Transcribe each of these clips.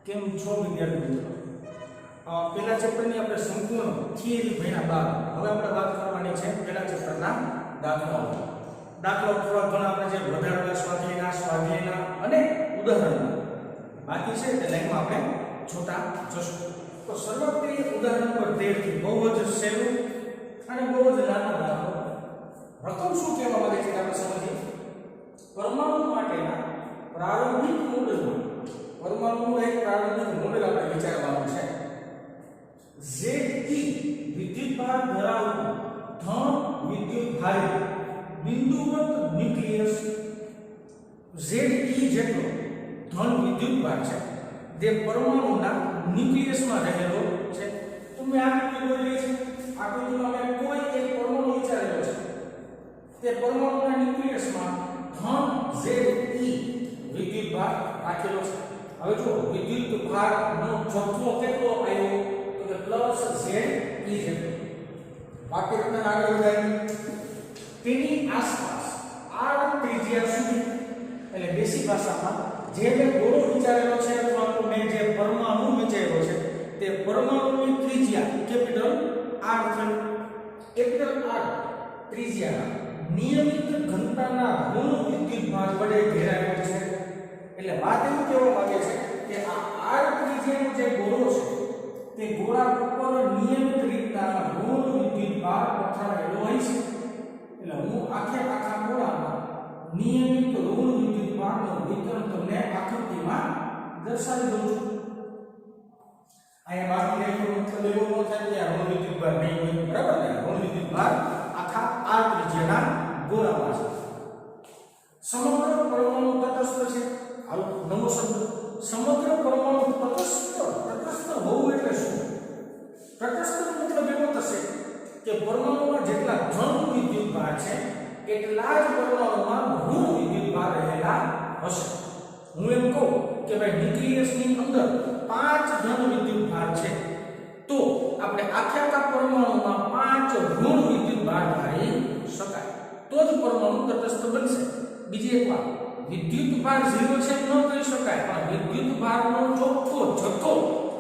કેમ છો વિદ્યાર્થી મિત્રો? પહેલા ચેપ્ટરની આપણે સંપૂર્ણ થિયરી ભણ્યા બાદ હવે આપણે વાત કરવાની છે પહેલા ચેપ્ટરના દાખલાઓ. દાખલાઓ થોડા ઘણા આપણે જે વધારેલા સ્વાધ્યાયના અને ઉદાહરણના બાકી છે તે લાઈનમાં આપણે જોતા જશું. તો શરૂઆત કરીએ ઉદાહરણ પર 13 થી. બહુ જ સહેલું અને બહુ જ નાનો દાખલો. રકમ શું કહેવા માંગે છે આપણે સમજીએ. પરમાણુ માટેના પ્રારંભિક મોડેલમાં પરમાણુનું એક પ્રારંભિક મોડેલ આપણે વિચારવાનું છે. Ze વિદ્યુતભાર ધરાવતું ધન વિદ્યુતભારી બિંદુવત ન્યુક્લિયસ Ze જેટલો ધન વિદ્યુતભાર છે જે પરમાણુના ન્યુક્લિયસમાં રહેલો છે. તો મેં આકૃતિ દોરેલી છે. આકૃતિમાં મેં કોઈ એક પરમાણુ વિચારેલો છે. તે પરમાણુના ન્યુક્લિયસમાં ધન Ze વિદ્યુતભાર રાખેલો છે. હવે જો વિદ્યુતભારનો જથ્થો કેટલો આવ્યો તો કે પ્લસ Ze જેટલો. બાકી તમને આગળ વધારીએ તેની આસપાસ r ત્રિજ્યા સુધી એટલે બેસિક ભાષામાં જે મેં ગોળો વિચારેલો છે અથવા તો મેં જે પરમાણુ વિચાર્યો છે તે પરમાણુની ત્રિજ્યા કેપિટલ R છે. કેપિટલ R ત્રિજ્યાના નિયમિત ઘનતાના ઋણ વિદ્યુતભાર વડે ઘેરાયેલો છે. એટલે વાત એવું કહેવા માંગે છે કે આ R ત્રિજ્યાનો જે ગોળો છે તે ગોળા ઉપર નિયમિત રીતના ઋણ વિદ્યુતભાર પથરાયેલો હોય છે. એટલે હું આખા ગોળામાં નિયમિત ઋણ વિદ્યુતભારનું વિતરણ તમને આકૃતિમાં દર્શાવી દઉં છું. અહીંયા બાકીને મતલબ એવો ન થાય કે ઋણ વિદ્યુતભાર નહીં હોય, બરાબર ને? ઋણ વિદ્યુતભાર આખા R ત્રિજ્યાના ગોળામાં છે. સમગ્ર પરમાણુ તટસ્થ છે. હાલો નવો શબ્દ સમગ્ર પરમાણુ તટસ્થ હોવું એટલે શું? તટસ્થ મતલબ એવો થશે કે પરમાણુમાં જેટલા ધન વિદ્યુતભાર છે એટલા જ પરમાણુમાં ઋણ વિદ્યુતભાર રહેલા હશે. હું એમ કહું કે ભાઈ ન્યુક્લિયસની અંદર 5 ધન વિદ્યુતભાર છે તો આપણે આખા પરમાણુમાં 5 ઋણ વિદ્યુતભાર ધારી શકાય તો જ પરમાણુ તટસ્થ બનશે. બીજી એક વાત, વિદ્યુતભાર 0 છે ન કહી શકાય પણ વિદ્યુતભારનો ચોખ્ખો જથ્થો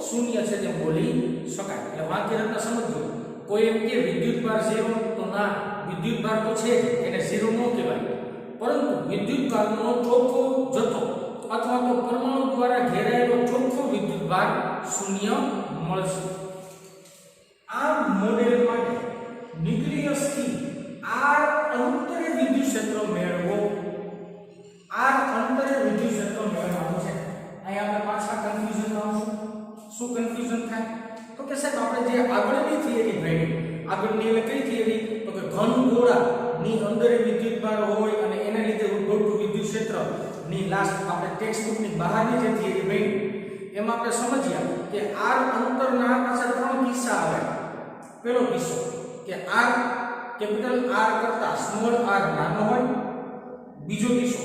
શૂન્ય છે તેમ બોલી શકાય. એટલે વાક્ય રચના સમજો. કોઈ એમ કે વિદ્યુતભાર 0 તો ના, વિદ્યુતભાર તો છે એને 0 ન કહેવાય, પરંતુ વિદ્યુતભારનો ચોખ્ખો જથ્થો અથવા તો પરમાણુ દ્વારા ઘેરાયેલો ચોખ્ખો વિદ્યુતભાર શૂન્ય મળશે. આ મોડેલ માટે ન્યુક્લિયસથી r અંતરે વિદ્યુત ક્ષેત્ર મેળવો. r અંતરે વિદ્યુત ક્ષેત્ર મેળવવાનું છે. અહીંયા આપણે પાછા કન્ફ્યુઝનમાં આવશું. શું કન્ફ્યુઝન થાય? તો કે સાહેબ આપણે જે આગળની થિયરી ભણી, આગળની એટલે કઈ થિયરી? તો કે ઘન ગોળાની અંદર વિદ્યુતભાર હોય અને એના લીધે ઉદ્ભવતું વિદ્યુત ક્ષેત્ર ની લાસ્ટ આપણે ટેક્સ્ટબુકની બહારની જે થિયરી ભણી એમાં આપણે સમજ્યા કે r અંતરના પાછળ 3 કિસ્સા આવે. પહેલો કિસ્સો કે r કેપિટલ R કરતા સ્મોલ r નાનો હોય. બીજો કિસ્સો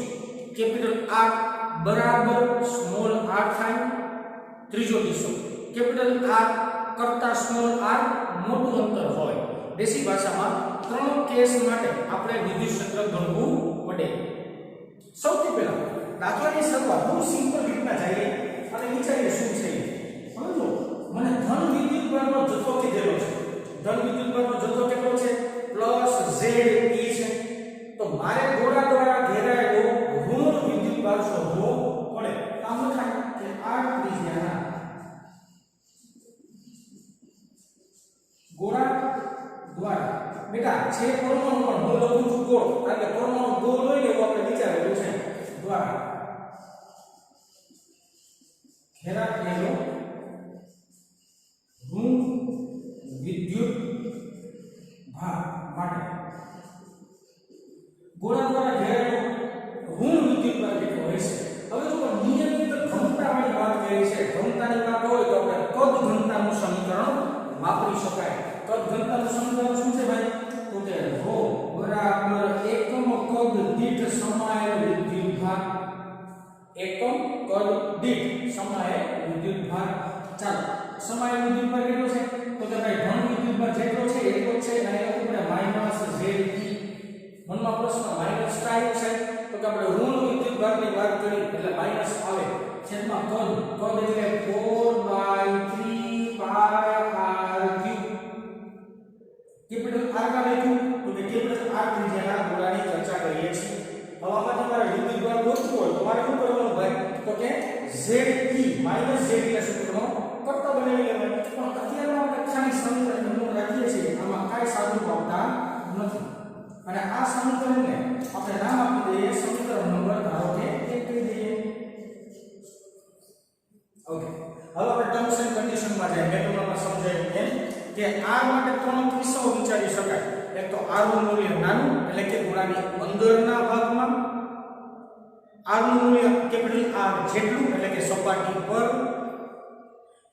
કેપિટલ R બરાબર સ્મોલ r થાય. ત્રીજો કિસ્સો કેપિટલ R કરતા સ્મોલ r મોટું અંતર હોય. દેશી ભાષામાં 3 કેસ માટે આપણે વિદ્યુત ક્ષેત્ર ગણવું પડે. સૌથી પહેલા દાખલાની શરૂઆત બહુ સિમ્પલ રીતના જઈએ અને વિચારીએ શું છે. સમજો, મને ધન વિદ્યુતભારનો જથ્થો કીધેલો છે. ધન વિદ્યુતભારનો જથ્થો કેટલો છે? પ્લસ Ze છે. તો મારે ગોળા દ્વારા ઘેરાયેલો ઋણ વિદ્યુતભાર શોધવો પડે. આમ થાય કે R ત્રિજ્યાના ગોળા દ્વારા બેટા છે પરમાણુ પણ હું લખું છું ગોળ કારણ કે પરમાણુ ગોળ હોય એવું આપણે વિચારેલું છે. દ્વારા ઘેરાયેલો ઋણ વિદ્યુતભાર માટે ગોળા દ્વારા ઘેરાયેલો ઋણ વિદ્યુતભાર કેટલો હોય છે? હવે જો નિયમિત ઘનતાની વાત કરી છે, ઘનતાની વાત હોય તો આપણે કદ ઘનતાનું સમીકરણ વાપરી શકાય. કદ ઘનતાનું સમીકરણ શું છે ભાઈ? તો કે ρ બરાબર એકમ કદ દીઠ સમાયેલ વિદ્યુતભાર. એકમ કદ દીઠ સમાયેલ વિદ્યુતભાર. ચાલો, સમાયેલ વિદ્યુતભાર કેટલો છે? તો કે ભાઈ ધન વિદ્યુતભાર જેટલો છે એટલો જ છે અને એનો આપણે માઈનસ Ze. મનમાં પ્રશ્ન માઈનસ કાયો છે? તો કે આપણે ઋણ વિદ્યુતભારની વાત કરી એટલે માઈનસ આવે. છેદમાં કદ એટલે માઈનસ z એટલે સૂત્રનો કરતા બનાવી લેવાય. પણ અત્યારે આપણે ખાલી સમીકરણ નંબર રાખીએ છીએ, આમાં કાંઈ સાદું આવતા નથી. અને આ સમીકરણને આપણે નામ આપી દઈએ સમીકરણ નંબર ધારો કે 1 કહી દઈએ. ઓકે, હવે આપણે ટર્મ્સ એન્ડ કન્ડિશન માં જઈએ. મેં તમને સમજાવ્યું એમ કે r માટે ત્રણ કિસ્સાઓ વિચારી શકાય. એક તો r નું મૂલ્ય નાનું એટલે કે ગોળાની અંદરના ભાગમાં, r નું મૂલ્ય કેપિટલ R જેટલું એટલે કે સપાટી પર,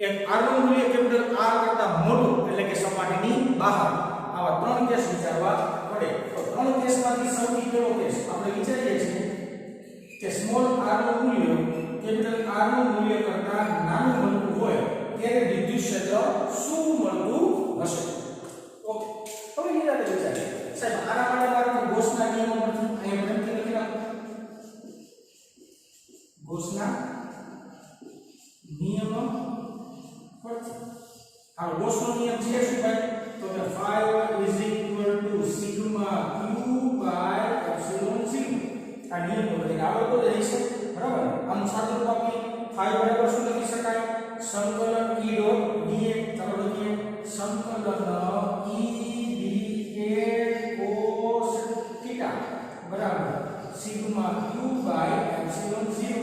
એક r નું મૂલ્ય કેપિટલ R કરતા મોટું એટલે કે સપાટીની બહાર. આવા ત્રણ કેસ વિચારવા પડે. તો ત્રણ કેસમાંથી સૌથી પહેલો કેસ આપણે વિચારીએ છીએ કે સ્મોલ r નું મૂલ્ય કેપિટલ R નું મૂલ્ય કરતા નાનું બનતું હોય ત્યારે વિદ્યુત ક્ષેત્ર શું મળતું હશે. ઓકે, હવે નિરાતે વિચારીએ. સાહેબ આના માટે મારે ગોસના નિયમો પરથી અહીંયા પ્રેમથી લખી નાખો. ગોસના નિયમ પરથી આ ગોસનો નિયમ છે શું ભાઈ? તો કે phi is equal to sigma q by epsilon 0. આ નિયમ તો બધી આવડતો જ રહેશે, બરાબર? આમ સાદું આપી phi બરાબર શું લખી શકાય? સંકલન e dot dA. ચાલો લખીએ સંકલન e dA cos theta બરાબર સિગ્મા q બાય એપ્સિલોન 0.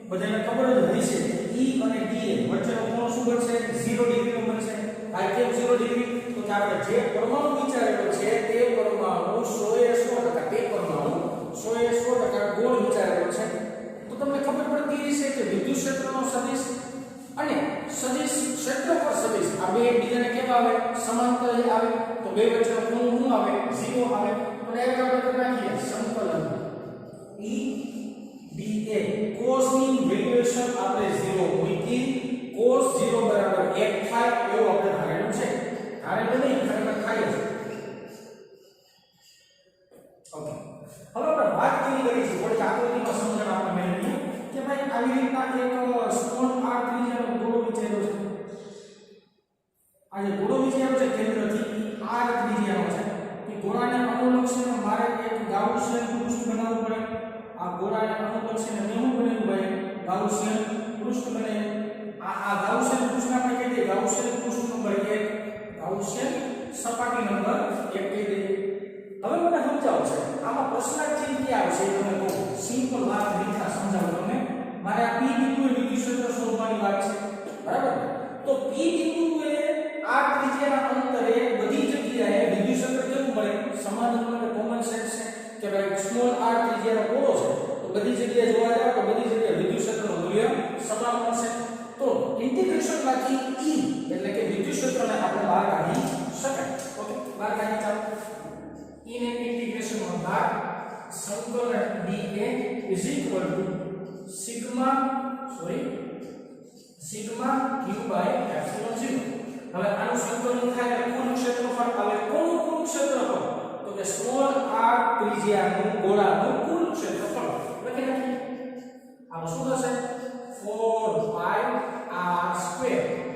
બધાને ખબર જ હશે e અને dA વચ્ચેનો કોણ શું બનશે? 0 ડિગ્રી નો બનશે. આ કેમ 0 ડિગ્રી? તો કે આપણે જે પરમાણુ વિચારેલો છે તે પરમાણુ 100% તે પરમાણુ 100% ગોળ વિચારેલો છે. તો તમને ખબર પડતી હશે કે વિદ્યુત ક્ષેત્રનો સદિશ અને સદિશ ક્ષેત્રફળ સદિશ આ બે એકબીજાને કેવા આવે? સમાંતર આવે. તો બે વચ્ચેનો કોણ શું આવે? 0 આવે. તો ડાયરેક્ટ આપણે કરી નાખીએ સંકલન e dA cos ની વેલ્યુએશન આપણે 0 મૂકી. cos 0 બરાબર 1 થાય એવું આપણે ધારેલું છે. ધારેલું નહીં, ખરેખર થાય છે. ઓકે, હવે આપણે વાત કેવી કરી છે થોડી આકૃતિમાં સમજણ આપણે મેળવીએ કે ભાઈ આવી રીતના એક સ્મોલ r ત્રિજ્યાનો ગોળો વિચાર્યો છે. આ જે ગોળો વિચાર્યો છે કેન્દ્રથી r ત્રિજ્યાનો છે. એ ગોળાને અનુલક્ષીને મારે એક ગાઉસિયન પૃષ્ઠ બનાવવું પડે. આ ગોળાને અનુલક્ષીને મેં શું બનાવ્યું ભાઈ? ગાઉસિયન પૃષ્ઠ બને. આ ગાઉસિયન પૃષ્ઠ આપણે કહી દઈએ ગાઉસિયન પૃષ્ઠ નંબર 1, ગાઉસિયન સપાટી નંબર 1 કહી દઈએ. હવે મને સમજાવો છે આમાં પ્રશ્નાર્થ ચિહ્ન ક્યાં આવશે? તમે કહો સિમ્પલ વાત રીતના સમજાવું તમને. મારે આ p બિંદુએ વિદ્યુત ક્ષેત્ર શોધવાની વાત છે, બરાબર? તો p બિંદુએ r ત્રિજ્યાના અંતરે બધી જગ્યાએ વિદ્યુત ક્ષેત્ર કેવું મળે? સમાન મળે. કોમન સેન્સ છે કે ભાઈ સ્મોલ r ત્રિજ્યાનો ગોળો છે તો બધી જગ્યાએ જોવા જાવ તો બધી જગ્યાએ વિદ્યુત ક્ષેત્રનું મૂલ્ય સમાન મળશે. તો ઇન્ટિગ્રેશનમાંથી e એટલે કે વિદ્યુત ક્ષેત્રને આપણે બહાર કાઢી શકાય. ઓકે, બહાર કાઢી ચાલો. e ને ઇન્ટિગ્રેશનમાં બહાર સંકલન dA is equal to sigma q by epsilon 0. હવે આનું સંકલન થાય એટલે કુલ ક્ષેત્રફળ આવે. કોનું કુલ ક્ષેત્રફળ? તો કે સ્મોલ r ત્રિજ્યાનું ગોળાનું કુલ ક્ષેત્રફળ. લખી નાખીએ. આ શું થશે? 4πr²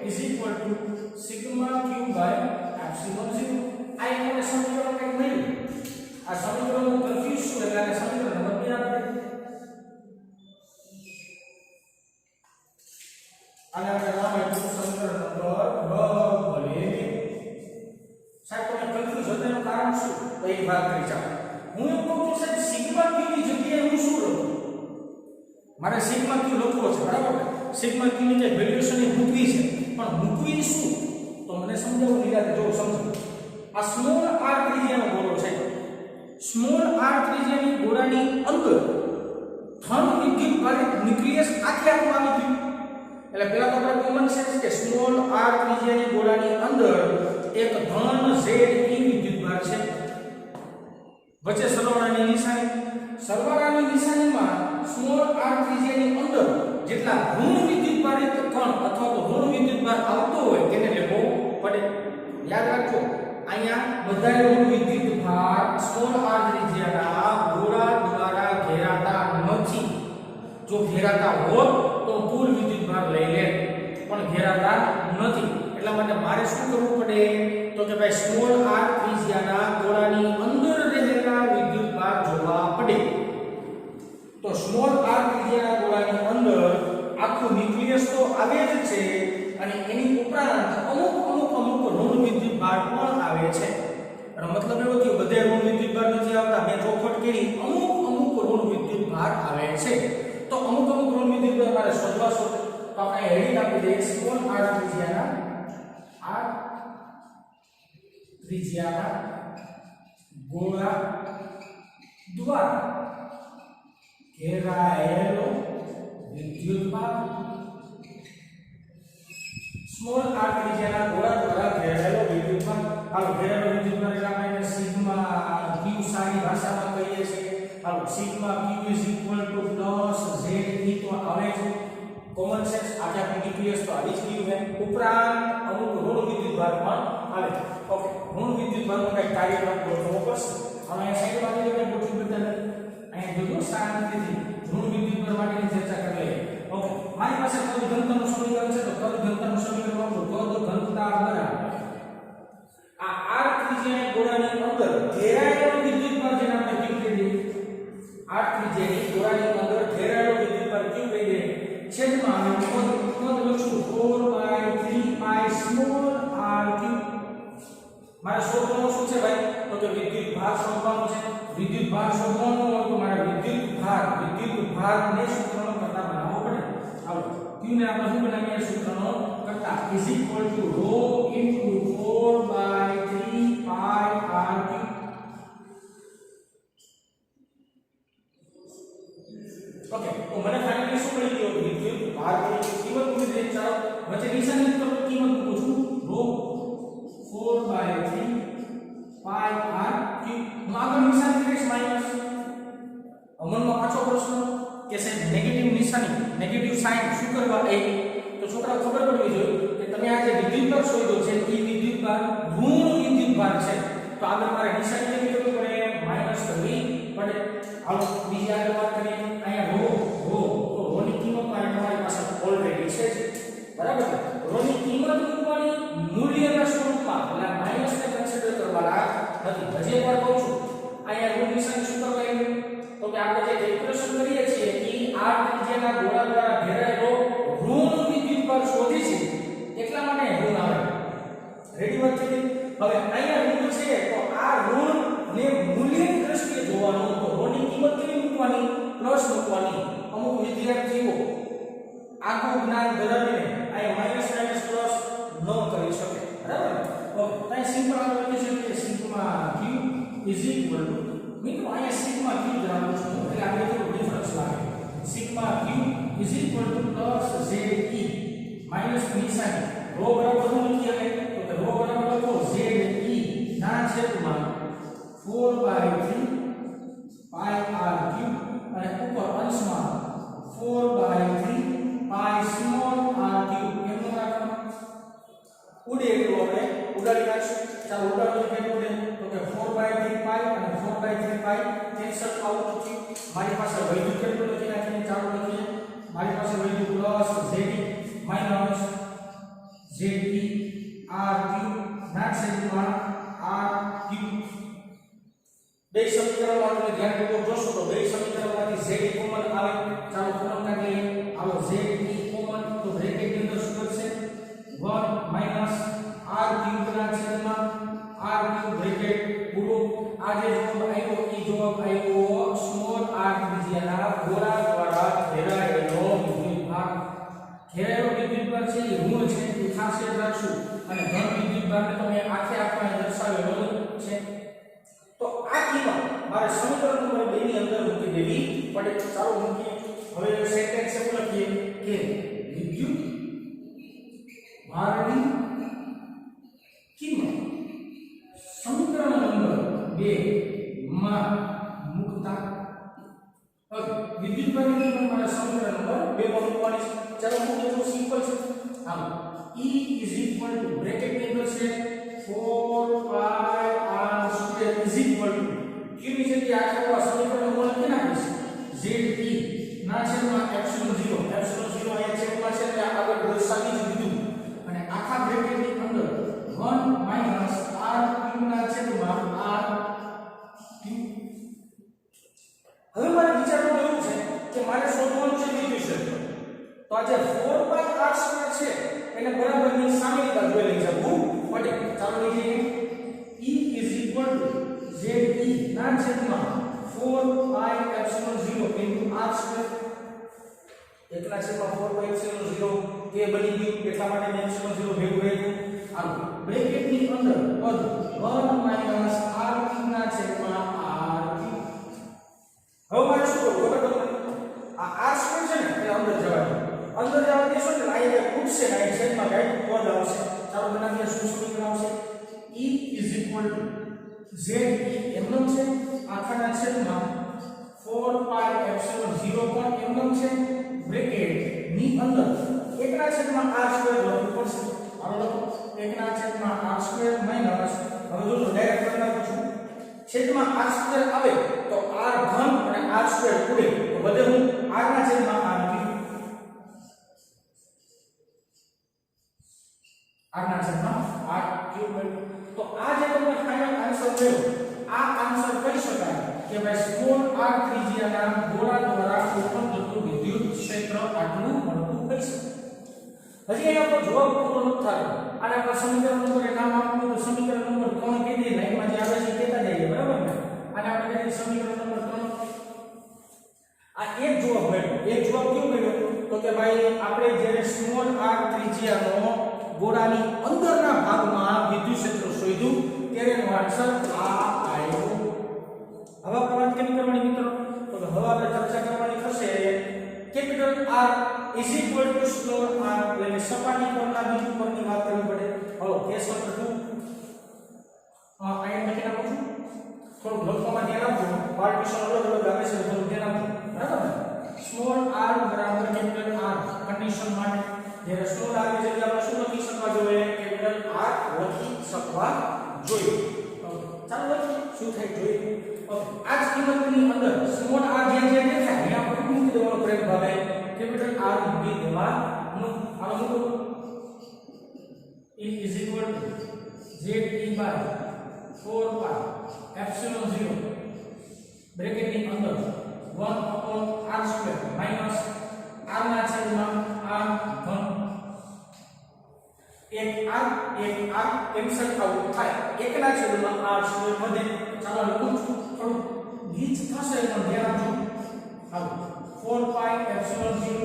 is equal to sigma q by epsilon 0. આ એકને સમીકરણ કંઈક મળ્યું. આ સમીકરણનું કન્ફ્યુઝ છું એટલે આ સમીકરણ બદલી આપીએ. આને આપણે નામ આપ્યું સમીકરણ નંબર 2. સાહેબ તમે કન્ફ્યુઝ થવાનું કારણ શું? તો એક વાત કરી ચાલો. હું એમ કહું છું સાહેબ સિગ્મા q ની જગ્યાએ હું શું લખું? મારે સિગ્મા q લખવો છે, બરાબર? સિગ્મા q ની જે વેલ્યુએશન એ મૂકવી છે, પણ મૂકવી શું? તો મને સમજાવો નિરાતે. જો સમજો આ સ્મોલ r ત્રિજ્યાનો ગોળો છે. સ્મોલ r ત્રિજ્યાની ગોળાની અંદર ધન વિદ્યુત ભારિત ન્યુક્લિયસ આખે આખું આવી ગયું. એટલે પહેલા તો આપણે કોમન સેન્સ કે સ્મોલ r ત્રિજ્યાની ગોળાની અંદર એક ધન z e વિદ્યુત ભાર છે. વચ્ચે સરવાળાની નિશાની. સરવાળાની નિશાનીમાં સ્મોલ r ત્રિજ્યાની અંદર જેટલા ઋણ વિદ્યુત ભારિત કણ અથવા તો ઋણ વિદ્યુત ભાર આવતો હોય તેને લેવો પડે. યાદ રાખજો અહીંયા બધા ઋણ વિદ્યુત ભાર સ્મોલ r ત્રિજ્યાના ગોળા દ્વારા ઘેરાતા નથી. જો ઘેરાતા હોત તો કુલ વિદ્યુત ભાર લઈ લે, પણ ઘેરાતા નથી. એટલા માટે મારે શું કરવું પડે? તો કે ભાઈ સ્મોલ r ત્રિજ્યાના ગોળાની અંદર રહેલા વિદ્યુત ભાર જોવા પડે. તો સ્મોલ r ત્રિજ્યાના ગોળાની અંદર આખું ન્યુક્લિયસ તો આવે જ છે અને એની ઉપરાંત અમુક ઋણ વિદ્યુત ભાર પણ આવે છે. એનો મતલબ એવો કે બધે ઋણ વિદ્યુત ભાર નથી આવતા. મેં ચોખવટ કરી અમુક ઋણ વિદ્યુત ભાર આવે છે. તો અમુક ઋણ વિદ્યુત ભાર મારે શોધવા છે. તો આપણે હેડિંગ આપી દઈએ સ્મોલ r ત્રિજ્યાના ગોળા દ્વારા ઘેરાયેલો વિદ્યુત ભાર. સ્મોલ r ત્રિજ્યાના ગોળા દ્વારા ઘેરાયેલો વિદ્યુત ભાર. હાલો ઘેરાયેલો વિદ્યુત ભાર એટલે આપણે સિગ્મા q સારી ભાષામાં કહીએ છીએ. હાલો sigma q plus z e તો આવે છે કોમન સેન્સ. આજે આપણે ન્યુક્લિયસ તો આવી જ ગયું છે. ઉપરાંત અમુક ઋણ વિદ્યુત ભાર પણ આવે. ઓકે, ઋણ વિદ્યુત ભારનું કઈ કાર્યક્રમ ગોઠવવો પડશે. હવે સાઈડ બાજુ આપણે ગોઠવી બતા અહીંયા જોજો શાંતિથી ઋણ વિદ્યુત ભાર માટેની ચર્ચા કરી લઈએ. ઓકે, મારી પાસે કદ ઘનતાનું સમીકરણ છે. તો કદ ઘનતાનું સમીકરણ વાપરો. કદ ઘનતા બરાબર આ r ત્રિજ્યાના ગોળાની અંદર ઘેરાયેલો વિદ્યુત ભાર જેને આપણે q કહીએ. r ત્રિજ્યાની ગોળાની અંદર ઘેરાયેલો વિદ્યુત ભાર q કહીએ. છેદમાં આવે કદ લખશું 4/3 pi small r cube. મારે શોધવાનું શું છે ભાઈ? તો કે વિદ્યુત ભાર શોધવાનો છે. વિદ્યુત ભાર શોધવાનો હોય તો મારે વિદ્યુત ભારને સૂત્રનો કરતા બનાવવો પડે. આવો q ને આપણે શું બનાવીએ? સૂત્રનો કરતા is equal to rho into 4/3 pi r cube. Okay, તો મને ફાઇનલી શું મળી ગયું? વિદ્યુત ભાર ની કિંમત મૂકી દે. ચાલો વચ્ચે નિશાની તો કિંમત મૂકું છું. rho 4/3 pi r cube. હું આગળ નિશાની કરીશ માઈનસ. અમલમાં પાછો પ્રશ્ન કે સાહેબ નેગેટિવ નિશાની, નેગેટિવ સાઇન શું કરવા? તો છોકરા ખબર પડવી જોઈએ કે તમે આ જે વિદ્યુત ભાર શોધ્યો છે એ વિદ્યુત ભાર ઋણ વિદ્યુત ભાર છે. તો આગળ મારે નિશાની કેવી કરવી પડે? માઈનસ કરવી પડે. હાલો બીજી આગળ વાત કરીએ. અહીંયા rho તો rho ની કિંમત તમારી પાસે ઓલરેડી છે જ, બરાબર છે. rho ની કિંમત મૂકવાની મૂલ્યના સ્વરૂપમાં, એટલે માઈનસ ને કન્સિડર કરવાના નથી. હજી એકવાર કહું છું, અહીંયા ઋણ નિશાની શું કરવા આવી? તો કે આપણે જે કેલ્ક્યુલેશન કરીએ છીએ એ r ત્રિજ્યાના ગોળા દ્વારા ઘેરાયેલો ઋણ વિદ્યુત ભાર શોધી છે એટલા માટે ઋણ આવે. રેડી વાત થઈ? હવે અહીંયા ઋણ છે તો આ ઋણ ને મૂલ્યની દ્રષ્ટિએ જોવાનું. તો rho ની કિંમત કેવી મૂકવાની? પ્લસ મૂકવાની. અમુક વિદ્યાર્થીઓ આખું જ્ઞાન ધરાવીને અહીંયા માઈનસ પ્લસ ન કરી શકે, બરાબર? ઓકે, તો અહીં સિમ્પલ આપણે લખી શકીએ sigma q is equal two, મિત્રો અહીંયા સિગ્મા q જ રાખું છું એટલે આપણે થોડું ડિફરન્સ લાગે. Sigma q is equal two plus ze minus નિશાની. rho બરાબર શું લખીએ? તો કે rho બરાબર લખો ze ના છેદમાં 4/3 pi r cube અને ઉપર અંશમાં 4/3 pi small r cube. કેમનું રાખવાનું? ઉડે એટલું આપણે ઉડાડી નાખશું. ચાલો ઉડાડો કેટલું છે? તો કે 4/3 pi અને 4/3 pi કેન્સલ આઉટ થયું. મારી પાસે વધ્યું કેટલું લખી નાખીને ચાલો લખીએ. મારી પાસે વધ્યું plus ze minus ze r cube ના છેદમાં r cube. બે સમીકરણમાં તમે ધ્યાનપૂર્વક જોશો તો બે સમીકરણમાંથી z કોમન આવે. ચાલો કોમન કાઢીએ. આવો z કોમન તો બ્રેકેટ ની અંદર શું થશે? 1 માઈનસ r ક્યુબ ના છેદમાં r ક્યુબ બ્રેકેટ પૂરો. આ જે જવાબ આવ્યો એ જવાબ આવ્યો સ્મોલ r ત્રિજ્યાના ગોળા દ્વારા ઘેરાયેલો વિદ્યુત ભાર. ઘેરાયેલો વિદ્યુત ભાર છે એ ઋણ છે એ ખાસ યાદ રાખશું. અને ધન વિદ્યુત ભારને તમે આખે આખા દર્શાવેલો છે. તો આ કિંમત મારે સમીકરણ નંબર 2 ની અંદર મૂકી દેવી પડે. ચાલો મૂકીએ. હવે સેન્ટેન્સ એવું લખીએ કે વિદ્યુત ભારની કિંમત સમીકરણ નંબર 2 માં મૂકતા. હવે વિદ્યુત ભારની કિંમત મારે સમીકરણ નંબર 2 માં મૂકવાની છે. ચાલો મૂકીએ. તો સિમ્પલ છે. આમ E is equal to bracket ની અંદર છે 4 pi r square is equal to q ની જગ્યાએ આખા સમીકરણ નંબર લખી નાખીશ. ze ના છેદમાં epsilon 0 અહીંયા છેદમાં છે એટલે આગળ દર્શાવી જ દીધું. અને આખા બ્રેકેટ ની અંદર 1 માઈનસ r ક્યુબ ના છેદમાં r ક્યુબ. હવે મારે વિચારવાનું એવું છે કે મારે શોધવાનું છે વિદ્યુત ક્ષેત્ર. તો તો આ જે 4πr² છે એને બરાબરની સામેની બાજુએ લઈ જવું પડે. ચાલો લઈએ E = ZE ના છેદમાં 4π0 r². એકના છેદમાં 4π0 કે બની ગયું એટલા માટે મેં 0 ભેગું રહ્યું. આનો બ્રેકેટની અંદર પદ 1 - r³ ના છેદમાં r³. હવે મારે શું કરવું ખબર તમને? આ r² છે ને એટલે અંદર જવા દો. અંદર જવા દેશો એટલે આ એક ઉઠશે ને આ છેદમાં કઈ પદ આવશે. ચાલો બનાવીએ શું સમીકરણ આવશે? E = ZE એમનો છે આખાના છેદમાં 4π0 પણ એમનો છે બ્રેકેટ ની અંદર એકના છેદમાં r² લખવું પડશે. હાલો લખો એકના છેદમાં r² માઈનસ હવે જોજો ડાયરેક્ટ કરી નાખું છું. છેદમાં r² આવે તો r³ અને r² ઉડે તો બધે હું r ના છેદમાં r લખી r ના છેદમાં r³ તો આ જે તમને ફાઇનલ આન્સર મળ્યો આ આન્સર કહી શકાય કે ભાઈ સ્મોલ r ત્રિજ્યાના ગોળા દ્વારા ઉત્પન્ન થતું વિદ્યુત ક્ષેત્ર આટલું મળતું કહી શકાય. હજી અહીંયા પર જવાબ પૂરો નથી થતો. આના પર સમીકરણ નંબર નામ આપવું તો સમીકરણ નંબર 3 કહી દઈએ. લાઈનમાં જે આવે છે કહેતા જઈએ બરાબર ને. આને આપણે કહીએ સમીકરણ નંબર 3. આ એક જવાબ મળ્યો. એક જવાબ કેવો મળ્યો તો કે ભાઈ આપણે જ્યારે સ્મોલ r ત્રિજ્યાનો ગોળાની અંદરના ભાગમાં વિદ્યુત ક્ષેત્ર શોધ્યું ત્યારે એનો આન્સર આ આવ્યો. હવે આપણે વાત કેમ કરવાની મિત્રો? તો હવે આપણે ચર્ચા કરવાની થશે કેપિટલ R = સ્મોલ r એટલે સપાટી પરના બિંદુ પરની વાત કરવી પડે. હાલો કેસ નંબર 2 અહીંયા લખી નાખું છું. થોડું લખવામાં ધ્યાન આપજો. પાર્ટીશન અલગ અલગ આવે છે થોડું ધ્યાન આપજો બરાબર ને. સ્મોલ r બરાબર કેપિટલ R કન્ડિશન માટે જ્યારે સ્મોલ r ની જગ્યાએ આપણે શું લખી શકવા જોઈએ? કેપિટલ R લખી શકવા જોઈએ. ચાલો લખીએ શું થાય જોઈએ. ઓકે આ જ કિંમતની અંદર સ્મોલ r જ્યાં જ્યાં દેખાય ત્યાં આપણે મૂકી દેવાનો પ્રયત્ન ભાવે કેપિટલ R મૂકી દેવાનું. આ મૂકો E = ZE / 4π0 બ્રેકેટની અંદર 1/r² માઈનસ r ના છેદમાં r³. એક r કેન્સલ આઉટ થાય એકના છેદમાં r² વધે. ચાલો લખું છું થોડું ગીચ થશે પણ ધ્યાન આપજો. હાલો 4π0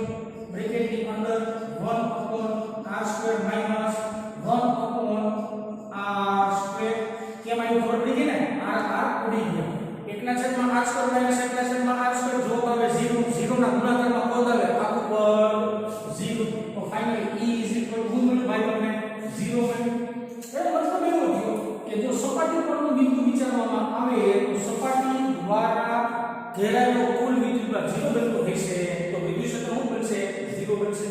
બ્રેકેટની અંદર 1/r² માઈનસ 1/r². કેમ આવ્યું ખબર પડી ગઈ ને? r ઉડી ગયો. એકના છેદમાં r² માઈનસ એકના છેદમાં r² જવાબ આવે 0. 0 ના ગુણાકારમાં પદ આવે આખું પદ 0. તો ફાઇનલી E = શું મળ્યું ભાઈ તમને? 0 મળ્યું. એનો મતલબ એવો થયો કે જો સપાટી પરનું બિંદુ વિચારવામાં આવે તો સપાટી દ્વારા ઘેરાયેલો કુલ વિદ્યુતભાર 0 બનતો થશે તો વિદ્યુત ક્ષેત્ર શું બનશે? 0 બનશે.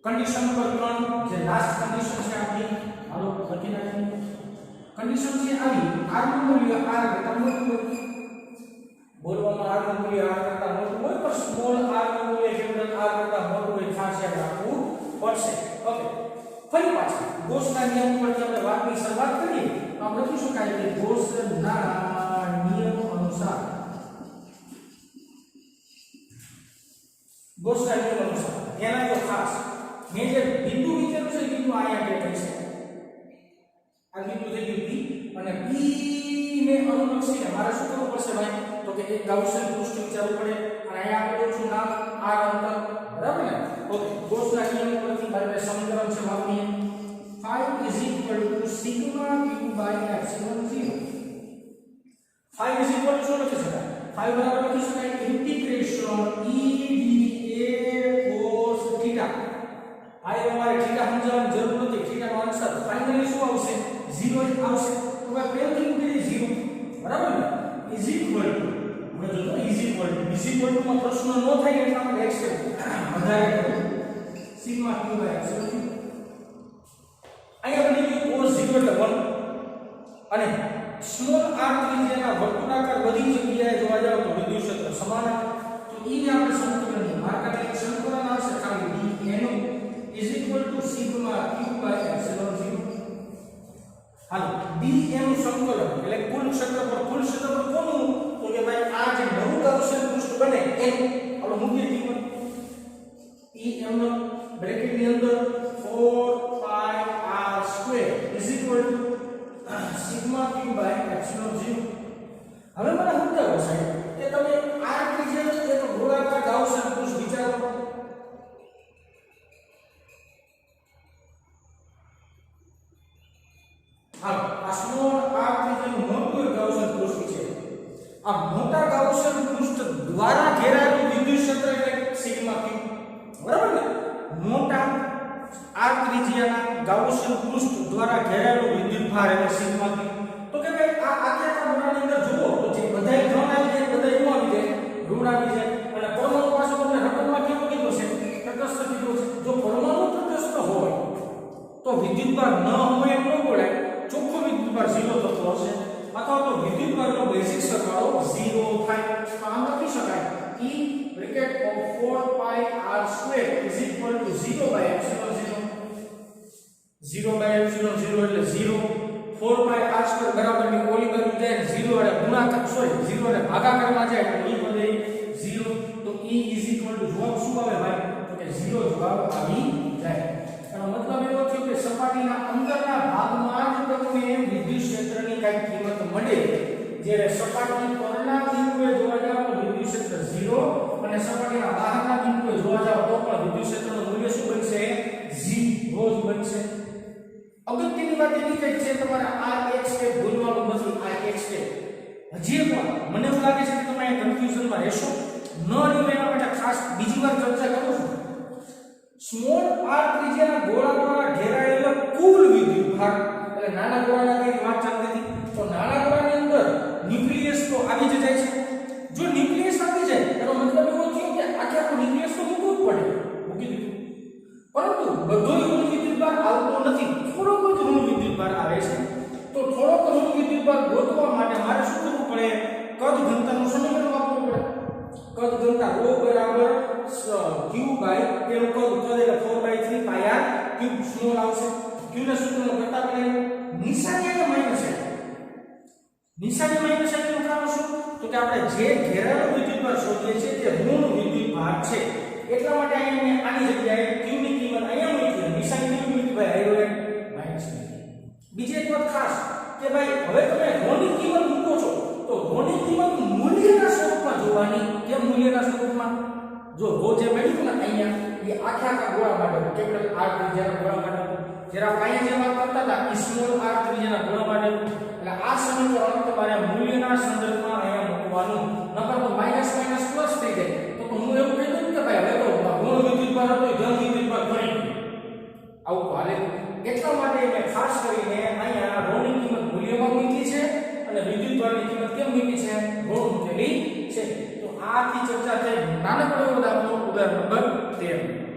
કન્ડિશન નંબર 3 જે લાસ્ટ કન્ડિશન છે આપણી હાલો લખી નાખીએ. કન્ડિશન છે આવી r નું મૂલ્ય r કરતા મોટું હોય. બોલવામાં r નું મૂલ્ય r કરતા મોટું હોય પણ સ્મોલ r નું મૂલ્ય કેપિટલ R કરતા મોટું હોય ખાસ યાદ રાખવું પડશે. ઓકે ફરી પાછા ગૌસના નિયમ પરથી આપણે વાતની શરૂઆત કરીએ તો આપણે લખી શકાય કે ગૌસના નિયમ અનુસાર ધ્યાન આપજો ખાસ. મેં જે બિંદુ વિચાર્યું છે બિંદુ અહીંયા બેઠે છે. આ બિંદુ થઈ ગયું P અને P ને અનુલક્ષીને મારે શું કરવું પડશે ભાઈ? તો કે એક ગાઉસિયન પૃષ્ઠ વિચારવું પડે અને અહીંયા આપેલું છું નામ r અંતર બરાબર ને. ઓકે ગૌસના નિયમ પરથી ભાઈ સમીકરણ છે વાપરીએ. phi = sigma q / epsilon 0. phi શું લખી શકાય? phi બરાબર લખી શકાય integration E dA cos θ. phi અમારે θ સમજાવવાની જરૂર નથી. θ નો આન્સર ફાઇનલી શું આવશે? 0 જ આવશે. તો ભાઈ પહેલથી મૂકી 0 બરાબર ને. હવે જોજો માં પ્રશ્ન ન થાય એટલે આપણે એક્સેપ્ટ વધારે કરો સિગ્મા q / epsilon 0. અહીંયા બની ગયું cos 0 એટલે 1 અને સ્મોલ r ત્રિજ્યાના વર્તુળાકાર બધી જગ્યાએ જોવા જાવ તો વિદ્યુત ક્ષેત્ર સમાન. તો E ને આપણે સંતુલનની માર્કર એટલે સંતુલન આવશે ખાલી D એનો = સિગ્મા q / epsilon 0. હાલો D એનું સંકલન એટલે કુલ ક્ષેત્રફળ કોનું? તો કે ભાઈ આ જે નવું ગાઉસિયન પૃષ્ઠ બને એનું આપણે મૂકીએ કિંમત E m બ્રેકેટ ની અંદર 4 pi r square is equal to sigma q by epsilon 0. હવે મને સમજાવો સાહેબ કે તમે r ત્રિજ્યા છે તો ગોળાકાર ગાઉસિયન પૃષ્ઠ વિચારો. આ સ્મોલ r ત્રિજ્યાનું મોટું ગાઉસિયન પૃષ્ઠ છે. આ મોટા ગાઉસિયન પૃષ્ઠ દ્વારા ઘેરાયેલું વિદ્યુત ક્ષેત્ર એટલે સિગ્મા q. બરાબર ને? મોટા r ત્રિજ્યાના ગાઉસિયન પૃષ્ઠ દ્વારા ઘેરાયેલું વિદ્યુત ભાર એટલે સિગ્મા q. તો કે ભાઈ આ આખા ગોળાની અંદર જુઓ તો જે બધાય ધન આવી જાય બધાય ઋણ આવી જાય, ઋણ આવી જાય અને પરમાણુ પાસે તમને રકમમાં કેવું કીધું છે? તટસ્થ કીધું છે. જો પરમાણુ તટસ્થ હોય તો વિદ્યુત ભાર ન હોય એમ ન બોલાય, ચોખ્ખો વિદ્યુત ભાર 0 થતો હશે અથવા તો વિદ્યુત ભારનો બેઝિક સરવાળો 0 થાય. તો આમ લખી શકાય E bracket of 4 pi r square is equal to 0 by epsilon 0. 0 by epsilon 0 એટલે 0. 4 pi r સ્ક્વેર બરાબર ની ઓલી બાજુ જાય 0 અને ગુણાકાર 0 અને ભાગાકારમાં જાય તો E વધે 0. તો E ઇઝ ઇક્વલ ટુ જવાબ શું આવે ભાઈ? તો કે 0 જવાબ આવી જાય. એનો મતલબ એવો થયો કે સપાટીના અંદરના ભાગમાં જ તમને વિદ્યુત ક્ષેત્રની કઈ કિંમત મળે, જ્યારે સપાટી પરના બિંદુએ જોવા જાવ તો વિદ્યુત ક્ષેત્ર 0 અને સપાટીના બહારના બિંદુએ જોવા જાવ તો પણ વિદ્યુત ક્ષેત્રનું મૂલ્ય શું બનશે? 0 જ બનશે. અગત્યની વાત એની કઈ છે તમારે આ એક સ્ટેપ ભૂલવાનું નથી. આ એક સ્ટેપ હજી પણ મને એવું લાગે છે કે તમે આ કન્ફ્યુઝનમાં રહેશો ન રહ્યો એના માટે ખાસ બીજી વાર ચર્ચા કરું છું. સ્મોલ r ત્રિજ્યાના ગોળા દ્વારા ઘેરાયેલો કુલ વિદ્યુત ભાર એટલે નાના ગોળાના કઈ વાત ચાલતી હતી તો નાના ગોળાની અંદર ન્યુક્લિયસ તો આવી જ જાય છે. જો ન્યુક્લિયસ આવી જાય એનો મતલબ એવો થયો કે આખે આખું ન્યુક્લિયસ તો મૂકવું જ પડે, મૂકી દીધું. પરંતુ બધોય ઋણ વિદ્યુત ભાર આવતો નથી, થોડોક જ ઋણ વિદ્યુત ભાર આવે છે. તો થોડોક ઋણ વિદ્યુત ભાર ગોતવા માટે મારે શું કરવું પડે? કદ ઘનતાનું સમીકરણ વાપરવું પડે. કદ ઘનતા ρ બરાબર q બાય તેનું કદ એટલે 4/3 pi r ક્યુબ સ્મોલ આવશે. q ના સૂત્રનો ઘટા પડે નિશાની અને માઈનસ છે. નિશાની માઈનસ એનું કારણ શું? તો કે આપણે જે ઘેરાયેલો વિદ્યુત ભાર શોધીએ છીએ તે ઋણ વિદ્યુત ભાર છે. એટલા માટે અહીંયા આની જગ્યાએ q ની કિંમત અહીંયા મૂકી, નિશાની કેવી મૂકી ભાઈ? આયોડેડ માઈનસ. બીજી એક વાત ખાસ કે ભાઈ હવે તમે ઋણની કિંમત મૂકો છો તો ઋણની કિંમત મૂલ્યના સ્વરૂપમાં જોવાની. કે મૂલ્યના સ્વરૂપમાં જો રો જે મેળવ્યું ને અહીંયા એ આખા ગોળા માટે કેપિટલ r ત્રિજ્યાના ગોળા માટે, જરા અહીંયા જે વાત કરતા હતા એ સ્મોલ r ત્રિજ્યાના ગોળા માટે. એટલે આ સમીકરણ તમારે મૂલ્યના સંદર્ભમાં અહીંયા મૂકવાનું, નકર તો માઈનસ માઈનસ પ્લસ થઈ જાય. તો હું એવું કહી દઉં કે ભાઈ હવે તો ઋણ વિદ્યુત ભાર હતો ધન વિદ્યુત ભાર ગણી આવું તો હાલે. એટલા માટે મેં ખાસ કરીને અહીંયા ઋણની કિંમત મૂલ્યમાં મૂકી છે અને વિદ્યુત ભારની કિંમત કેમ મૂકી છે? ઋણ મૂકેલી છે. તો આથી ચર્ચા થઈ. નાનકડો દાખલો ઉદાહરણ નંબર 13.